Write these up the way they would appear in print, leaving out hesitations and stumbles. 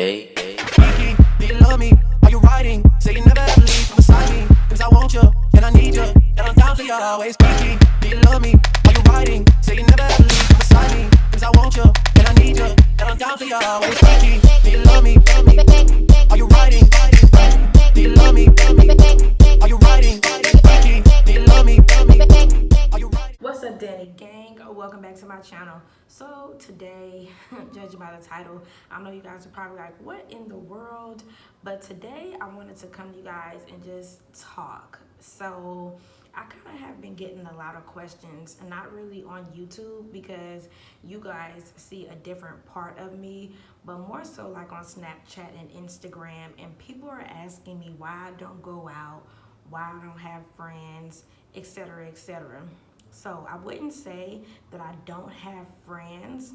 Kiki, do you love me? Are you riding? Say you never ever leave from beside me. Cause I want you, and I need you, and I'm down for you always. Kiki, do you love me? Are you riding? Say you never ever leave from beside me. Cause I want you, and I need you, and I'm down for you always. Kiki, do you love me? Are you riding? Do you love me? Are you riding? Kiki, do you love me? Are you riding? What's up, Danny gang? Welcome back to my channel. So today, judging by the title, I know you guys are probably like, what in the world? But today I wanted to come to you guys and just talk. So I kind of have been getting a lot of questions, and not really on YouTube because you guys see a different part of me, but more so like on Snapchat and Instagram, and people are asking me why I don't go out, why I don't have friends, etc., etc. So I wouldn't say that I don't have friends.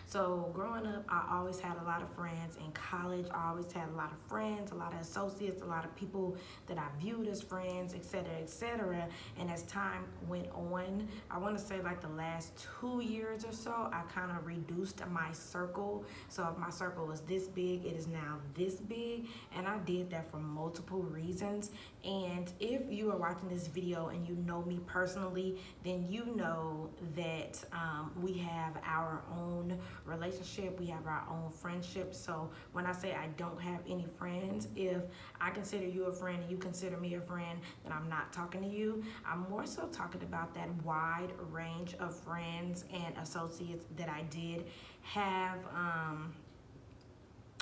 So growing up, I always had a lot of friends. In college, I always had a lot of friends, a lot of associates, a lot of people that I viewed as friends, etc., etc. And as time went on, I want to say like the last 2 years or so, I kind of reduced my circle. So if my circle was this big, it is now this big. And I did that for multiple reasons. And if you are watching this video and you know me personally, then you know that we have our own relationship, we have our own friendship. So when I say I don't have any friends, if I consider you a friend and you consider me a friend, then I'm not talking to you. I'm more so talking about that wide range of friends and associates that I did have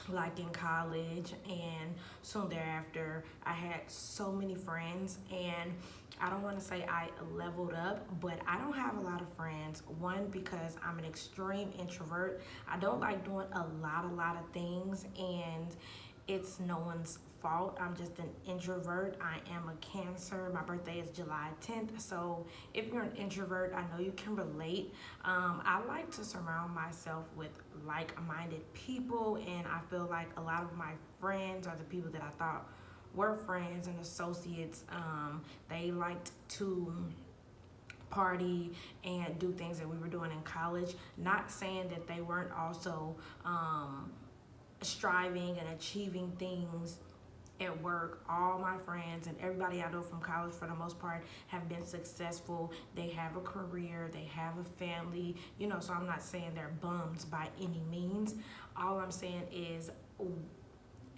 like in college, and soon thereafter I had so many friends. And I don't want to say I leveled up, but I don't have a lot of friends. One, because I'm an extreme introvert. I don't like doing a lot of things, and it's no one's fault. I'm just an introvert. I am a Cancer. My birthday is July 10th. So if you're an introvert, I know you can relate. I like to surround myself with like-minded people, and I feel like a lot of my friends are the people that I thought were friends and associates. They liked to party and do things that we were doing in college. Not saying that they weren't also striving and achieving things at work. All my friends and everybody I know from college, for the most part, have been successful. They have a career, they have a family, so I'm not saying they're bums by any means. All I'm saying is,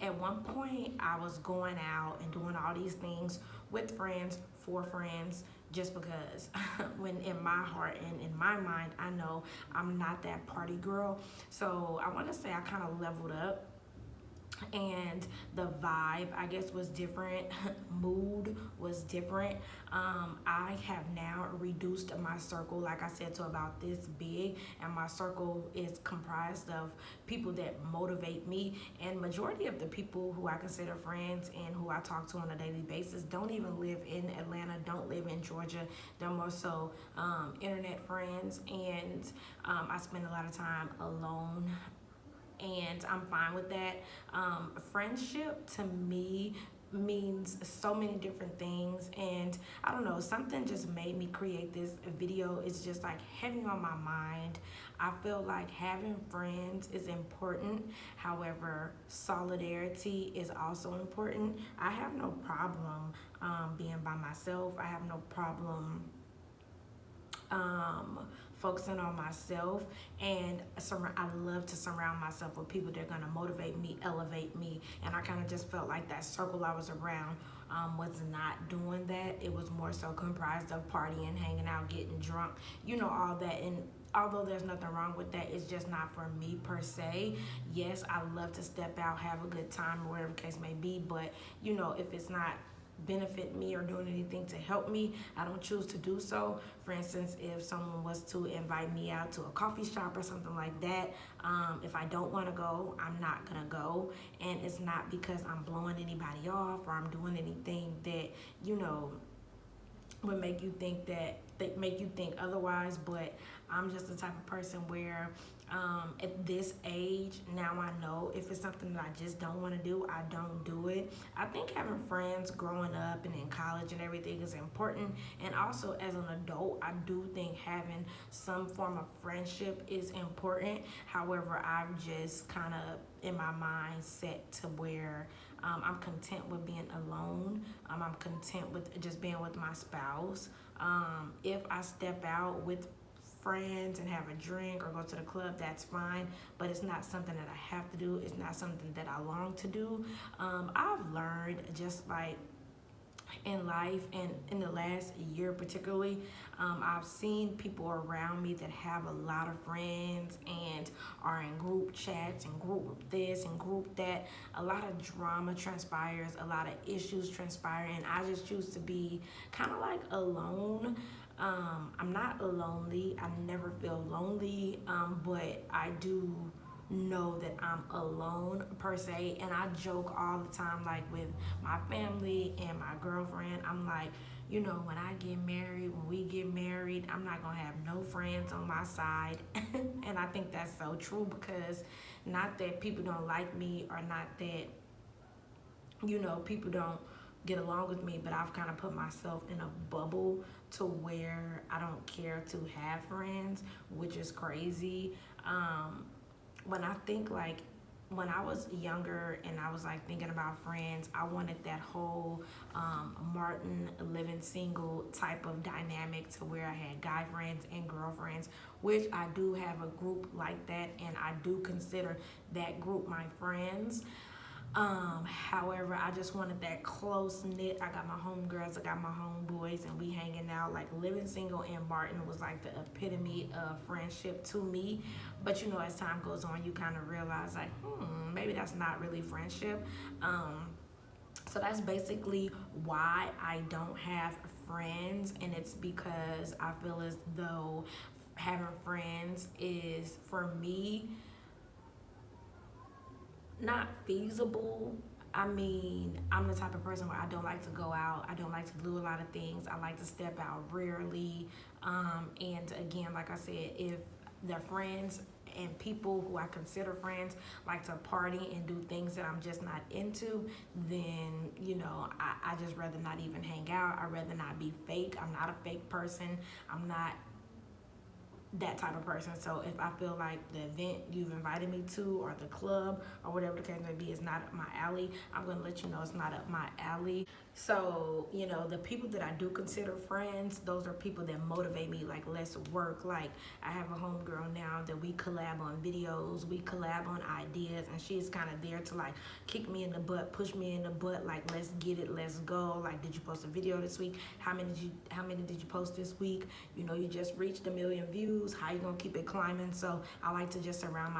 at one point I was going out and doing all these things with friends, for friends, just because when in my heart and in my mind, I know I'm not that party girl. So I want to say I kind of leveled up, and the vibe, I guess, was different. Mood was different. I have now reduced my circle, like I said, to about this big, and my circle is comprised of people that motivate me. And majority of the people who I consider friends and who I talk to on a daily basis don't even live in Atlanta, don't live in Georgia. They're more so internet friends, and I spend a lot of time alone, and I'm fine with that. Friendship to me means so many different things, and I don't know, something just made me create this video. It's just like heavy on my mind. I feel like having friends is important. However, solidarity is also important. I have no problem being by myself. I have no problem focusing on myself, and I love to surround myself with people that are going to motivate me, elevate me. And I kind of just felt like that circle I was around was not doing that. It was more so comprised of partying, hanging out, getting drunk, all that. And although there's nothing wrong with that, it's just not for me per se. Yes, I love to step out, have a good time, or whatever the case may be, but if it's not benefit me or doing anything to help me, I don't choose to do so. For instance, if someone was to invite me out to a coffee shop or something like that, if I don't want to go, I'm not gonna go. And it's not because I'm blowing anybody off or I'm doing anything that would make you think otherwise, but I'm just the type of person where At this age, now I know if it's something that I just don't want to do, I don't do it. I think having friends growing up and in college and everything is important. And also, as an adult, I do think having some form of friendship is important. However, I've just kind of in my mind set to where I'm content with being alone. I'm content with just being with my spouse. If I step out with friends and have a drink or go to the club, that's fine, but it's not something that I have to do. It's not something that I long to do. I've learned just like in life and in the last year particularly, I've seen people around me that have a lot of friends and are in group chats and group this and group that. A lot of drama transpires, a lot of issues transpire, and I just choose to be kind of like alone. I'm not lonely. I never feel lonely, but I do know that I'm alone per se. And I joke all the time, like with my family and my girlfriend. I'm like, when I get married, when we get married, I'm not gonna have no friends on my side. And I think that's so true because not that people don't like me or not that people don't get along with me, but I've kind of put myself in a bubble to where I don't care to have friends, which is crazy. When I think like when I was younger and I was like thinking about friends, I wanted that whole Martin living single type of dynamic to where I had guy friends and girlfriends, which I do have a group like that, and I do consider that group my friends. However, I just wanted that close knit. I got my homegirls, I got my homeboys, and we hanging out. Like living single and Martin was like the epitome of friendship to me. But as time goes on, you kind of realize like, maybe that's not really friendship. So that's basically why I don't have friends, and it's because I feel as though having friends is for me not feasible. I mean, I'm the type of person where I don't like to go out. I don't like to do a lot of things. I like to step out rarely. And again, like I said, if the friends and people who I consider friends like to party and do things that I'm just not into, then, I just rather not even hang out. I'd rather not be fake. I'm not a fake person. I'm not that type of person. So if I feel like the event you've invited me to or the club or whatever the case may be is not up my alley, I'm going to let you know it's not up my alley. So, the people that I do consider friends, those are people that motivate me. Like, let's work. Like, I have a homegirl now that we collab on videos, we collab on ideas, and she's kind of there to like kick me in the butt, push me in the butt. Like, let's get it, let's go. Like, did you post a video this week? How many did you post this week? You just reached 1 million views. How you gonna keep it climbing? So I like to just surround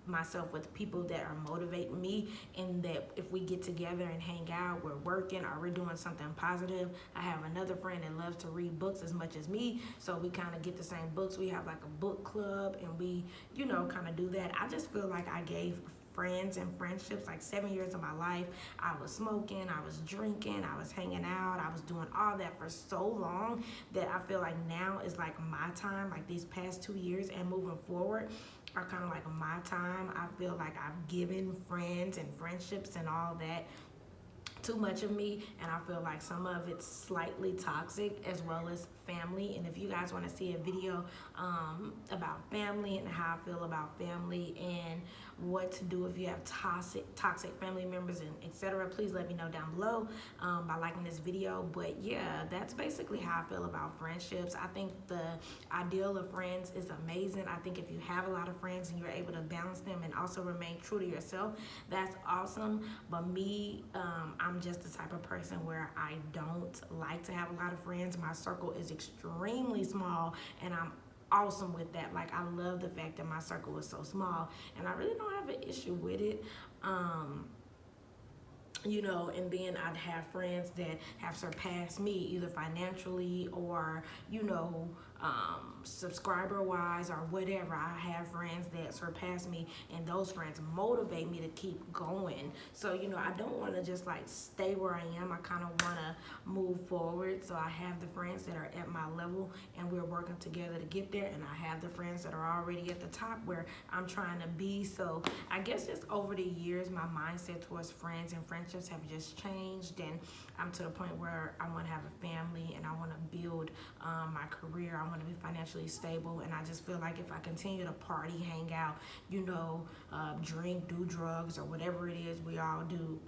myself with people that are motivating me, and that if we get together and hang out, we're working or we're doing something positive. I have another friend that loves to read books as much as me, so we kind of get the same books. We have like a book club, and we kind of do that. I just feel like I gave friends and friendships like 7 years of my life. I was smoking, I was drinking, I was hanging out, I was doing all that for so long that I feel like now is like my time. Like these past 2 years and moving forward are kind of like my time. I feel like I've given friends and friendships and all that too much of me, and I feel like some of it's slightly toxic, as well as family. And if you guys want to see a video about family and how I feel about family and what to do if you have toxic family members and etc., please let me know down below by liking this video. But yeah, that's basically how I feel about friendships. I think the ideal of friends is amazing. I think if you have a lot of friends and you're able to balance them and also remain true to yourself, that's awesome. But me, I'm just the type of person where I don't like to have a lot of friends. My circle is extremely small, and I'm awesome with that. Like, I love the fact that my circle is so small, and I really don't have an issue with it. And then I'd have friends that have surpassed me either financially or, subscriber wise or whatever. I have friends that surpass me, and those friends motivate me to keep going. So I don't want to just like stay where I am. I kind of want to move forward. So I have the friends that are at my level, and we're working together to get there, and I have the friends that are already at the top where I'm trying to be. So I guess just over the years, my mindset towards friends and friendships have just changed, and I'm to the point where I want to have a family, and I want to build my career. I want to be financially stable, and I just feel like if I continue to party, hang out, drink, do drugs, or whatever it is we all do,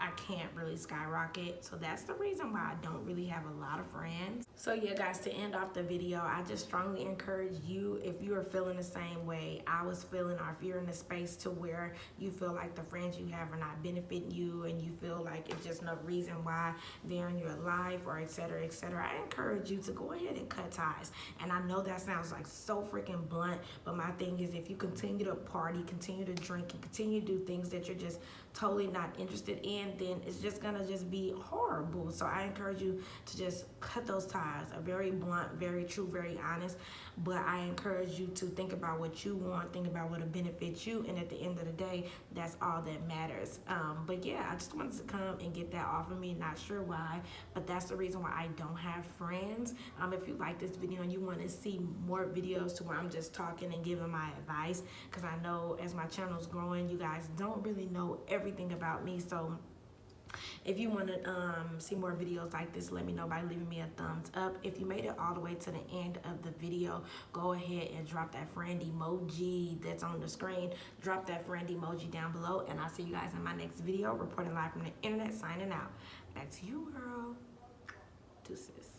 I can't really skyrocket. So that's the reason why I don't really have a lot of friends. So yeah, guys, to end off the video, I just strongly encourage you, if you are feeling the same way I was feeling, or if you're in a space to where you feel like the friends you have are not benefiting you, and you feel like it's just no reason why they're in your life, or etc., etc., I encourage you to go ahead and cut ties. And I know that sounds like so freaking blunt, but my thing is, if you continue to party, continue to drink, and continue to do things that you're just totally not interested in, then it's just gonna just be horrible. So I encourage you to just cut those ties. A very blunt, very true, very honest, but I encourage you to think about what you want, think about what will benefit you, and at the end of the day, that's all that matters. But yeah, I just wanted to come and get that off of me. Not sure why, but that's the reason why I don't have friends. If you like this video and you want to see more videos to where I'm just talking and giving my advice, because I know as my channel's growing, you guys don't really know everything about me. So if you want to see more videos like this, let me know by leaving me a thumbs up. If you made it all the way to the end of the video, go ahead and drop that friend emoji that's on the screen. Drop that friend emoji down below, and I'll see you guys in my next video. Reporting live from the internet, signing out. Back to you, girl. Deuces.